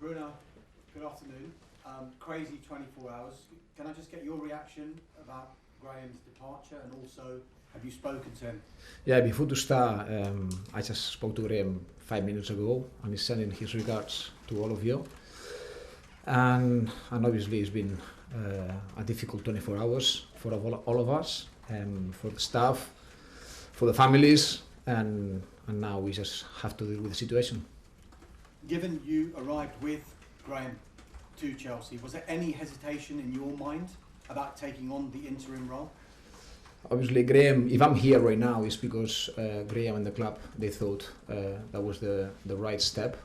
Bruno, good afternoon. Crazy 24 hours. Can I just get your reaction about Graham's departure, and also have you spoken to him? Yeah, before to start, I just spoke to Graham 5 minutes ago, and he's sending his regards to all of you. And obviously it's been a difficult 24 hours for all of us, for the staff, for the families, and now we just have to deal with the situation. Given you arrived with Graham to Chelsea, was there any hesitation in your mind about taking on the interim role? Obviously, Graham, if I'm here right now, it's because Graham and the club, they thought that was the right step.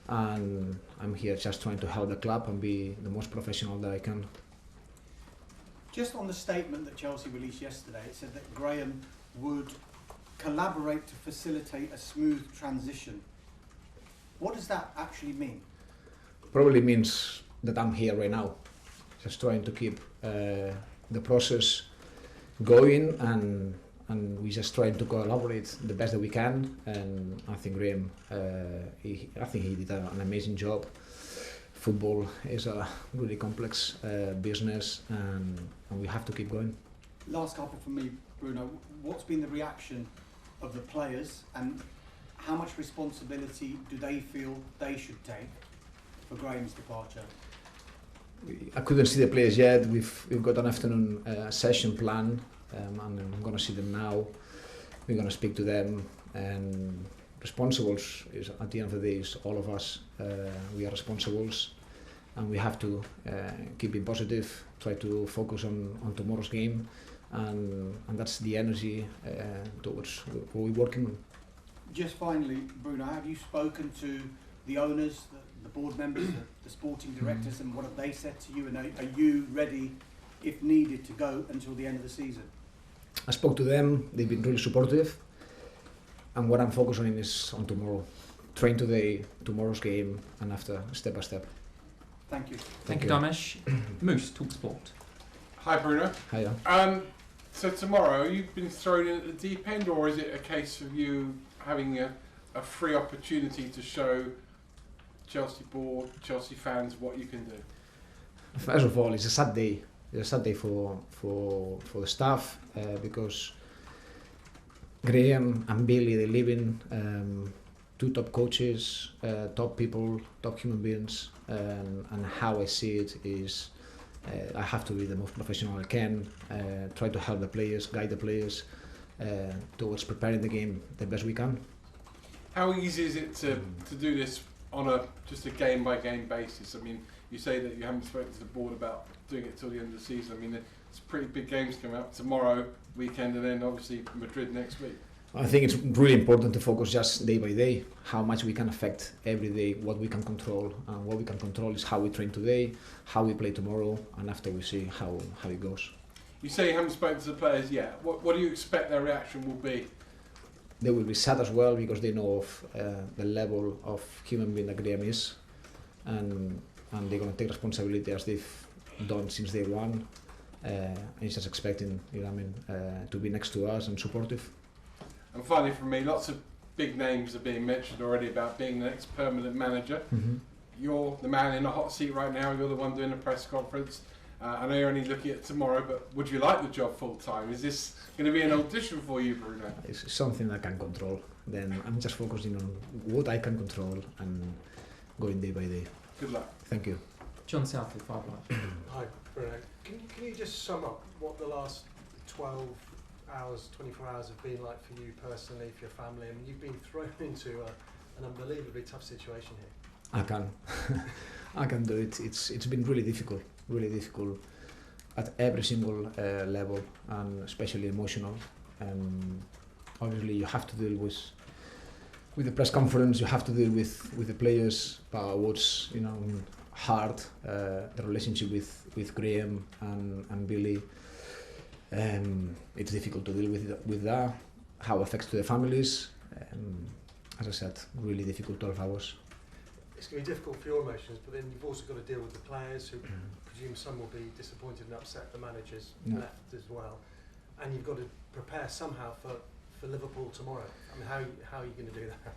And I'm here just trying to help the club and be the most professional that I can. Just on the statement that Chelsea released yesterday, it said that Graham would collaborate to facilitate a smooth transition. What does that actually mean? Probably means that I'm here right now, just trying to keep the process going, and we're just trying to collaborate the best that we can. And I think Graham, I think he did an amazing job. Football is a really complex business, and we have to keep going. Last couple from me, Bruno. What's been the reaction of the players, and how much responsibility do they feel they should take for Graham's departure? I couldn't see the players yet. We've got an afternoon session planned, and I'm going to see them now. We're going to speak to them, and responsibles is, at the end of the day, is all of us. We are responsibles, and we have to keep being positive, try to focus on tomorrow's game, and that's the energy towards what we're working on. Just finally, Bruno, have you spoken to the owners, the board members, the sporting directors, and what have they said to you? And are you ready, if needed, to go until the end of the season? I spoke to them. They've been really supportive, and what I'm focusing on is on tomorrow. Train today, tomorrow's game, and after, step by step. Thank you. Thank you, Damesh. Moose, talk sport. Hi, Bruno. Hiya. So tomorrow, you've been thrown in at the deep end, or is it a case of you having a free opportunity to show Chelsea board, Chelsea fans what you can do? First of all, it's a sad day. It's a sad day for the staff because Graham and Billy, they live in two top coaches, top people, top human beings, and how I see it is I have to be the most professional I can, try to help the players, guide the players towards preparing the game the best we can. How easy is it to do this on just a game by game basis? I mean, you say that you haven't spoken to the board about doing it till the end of the season. I mean, it's pretty big games coming up tomorrow, weekend, and then obviously Madrid next week. I think it's really important to focus just day by day, how much we can affect every day, what we can control. And what we can control is how we train today, how we play tomorrow, and after we see how it goes. You say you haven't spoken to the players yet. What do you expect their reaction will be? They will be sad as well because they know of the level of human being that Graham is, and they're going to take responsibility as they've done since day one. And it's just expecting, to be next to us and supportive. And finally, from me, lots of big names are being mentioned already about being the next permanent manager. Mm-hmm. You're the man in the hot seat right now. You're the one doing the press conference. I know you're only looking at tomorrow, but would you like the job full time? Is this going to be an audition for you, Bruno? It's something I can control. Then I'm just focusing on what I can control and going day by day. Good luck. Thank you. John Southall, 5 Live. Hi, Bruno. Can you just sum up what the last 12 hours, 24 hours have been like for you personally, for your family? I mean, you've been thrown into an unbelievably tough situation here. I can. I can do it. It's been really difficult at every single level, and especially emotional. Obviously, you have to deal with the press conference. You have to deal with the players. But what's hard, the relationship with Graham and Billy. It's difficult to deal with that. How it affects to the families. As I said, really difficult 12 hours. It's going to be difficult for your emotions, but then you've also got to deal with the players who presume some will be disappointed and upset. The manager's left as well, and you've got to prepare somehow for Liverpool tomorrow. I mean, how are you going to do that?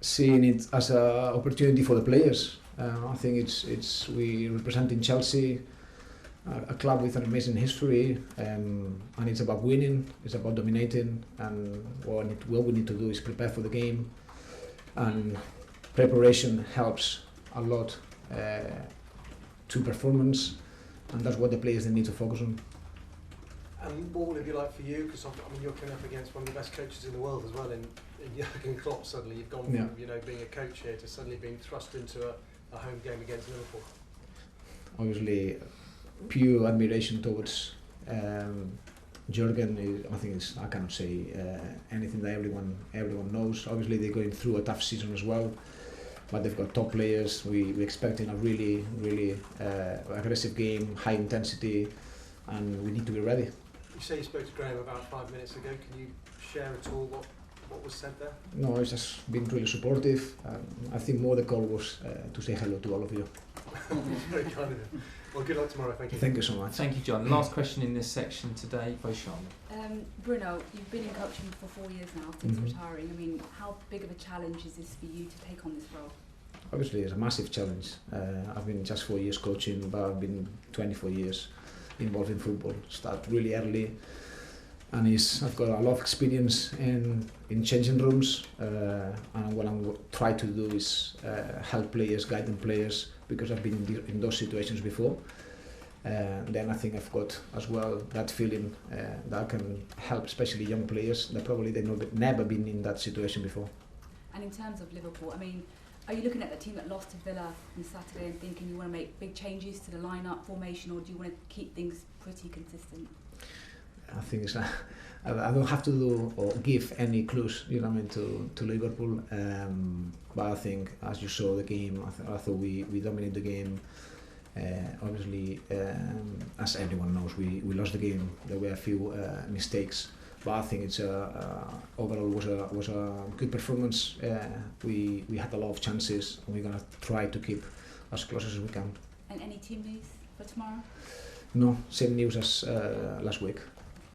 seeing it as an opportunity for the players. I think we representing Chelsea, a club with an amazing history, and it's about winning, it's about dominating, and what we need to do is prepare for the game, and preparation helps a lot to performance, and that's what the players need to focus on. And what will it be like for you? Because you're coming up against one of the best coaches in the world as well, in Jurgen Klopp. Suddenly you've gone from being a coach here to suddenly being thrust into a home game against Liverpool. Obviously, pure admiration towards Jurgen. I cannot say anything that everyone knows. Obviously, they're going through a tough season as well, but they've got top players. We're expecting a really aggressive game, high intensity, and we need to be ready. You say you spoke to Graham about 5 minutes ago. Can you share at all what was said there? No, it's just been really supportive. I think more the call was to say hello to all of you. Very kind of you. Well, good luck tomorrow. Thank you. Thank you so much. Thank you, John. Last question in this section today by Charlotte. Bruno, you've been in coaching for 4 years now since Mhm. retiring. I mean, how big of a challenge is this for you to take on this role? Obviously, it's a massive challenge. I've been just 4 years coaching, but I've been 24 years involved in football. Start really early, and I've got a lot of experience in changing rooms. And what I'm trying to do is help players, guide them players, because I've been in those situations before. Then I think I've got as well that feeling that I can help, especially young players that probably they've never been in that situation before. And in terms of Liverpool, I mean, are you looking at the team that lost to Villa on Saturday and thinking you want to make big changes to the lineup formation, or do you want to keep things pretty consistent? I think I don't have to do or give any clues, to Liverpool. But I think, as you saw the game, I thought we dominated the game. Obviously, as everyone knows, we lost the game. There were a few mistakes, but I think it's overall was a good performance. We had a lot of chances, and we're gonna try to keep as close as we can. And any team news for tomorrow? No, same news as last week.